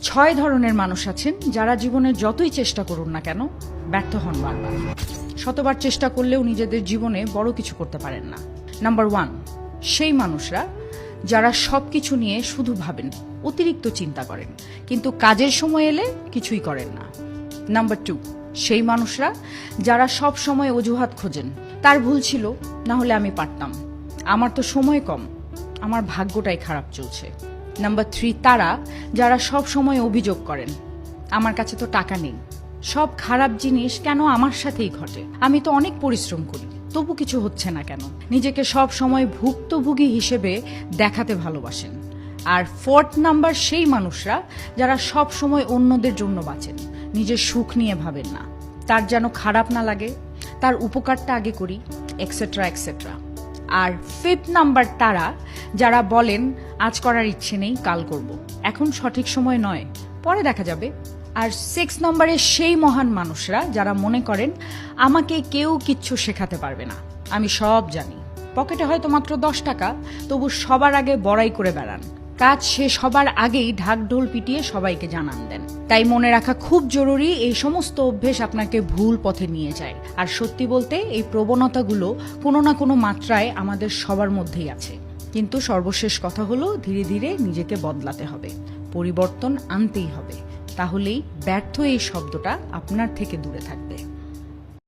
6 ধরনের মানুষ আছেন যারা জীবনে যতই চেষ্টা করুন না কেন ব্যর্থ হন বারবার। শতবার চেষ্টা করলেও নিজেদের জীবনে বড় কিছু করতে পারেন না। নাম্বার 1, সেই মানুষরা যারা সবকিছু নিয়ে শুধু ভাবেন, অতিরিক্ত চিন্তা করেন, কিন্তু কাজের সময় এলে কিছুই করেন না। নাম্বার 2, সেই মানুষরা যারা সব সময় অজুহাত খোঁজেন, তার ভুল ছিল, না হলে আমি পারতাম, আমার তো সময় কম, আমার ভাগ্যটাই খারাপ চলছে। নাম্বার 3, তারা যারা সব সময় অভিযোগ করেন, আমার কাছে তো টাকা নেই, সব খারাপ জিনিস কেন আমার সাথেই ঘটে, আমি তো অনেক পরিশ্রম করি, তবু কিছু হচ্ছে না কেন। নিজেকে সব সময় ভুক্তভোগী হিসেবে দেখাতে ভালোবাসেন। আর 4th নাম্বার সেই মানুষরা যারা সব সময় অন্যদের জন্য বাঁচেন, নিজের সুখ নিয়ে ভাবেন না, তার যেন খারাপ না লাগে, তার উপকারটা আগে করি, এক্সেট্রা এক্সেট্রা। আর 5th নাম্বার তারা যারা বলেন আজ করার ইচ্ছে নেই, কাল করব, এখন সঠিক সময় নয়, পরে দেখা যাবে। আর 6 নম্বরে সেই মহান মানুষরা যারা মনে করেন আমাকে কেউ কিচ্ছু শেখাতে পারবে না, আমি সব জানি। পকেটে হয়তো মাত্র 10 টাকা, তবু সবার আগে বড়াই করে বেড়ান, কাজ শেষ হবার আগেই ঢাকঢোল পিটিয়ে সবাইকে জানান দেন। তাই মনে রাখা খুব জরুরি, এই সমস্ত অভ্যেস আপনাকে ভুল পথে নিয়ে যায়। আর সত্যি বলতে এই প্রবণতাগুলো কোনো না কোনো মাত্রায় আমাদের সবার মধ্যেই আছে, কিন্তু সর্বশেষ কথা হলো ধীরে ধীরে নিজেকে বদলাতে হবে, পরিবর্তন আনতেই হবে, তাহলেই ব্যর্থ এই শব্দটা আপনার থেকে দূরে থাকবে।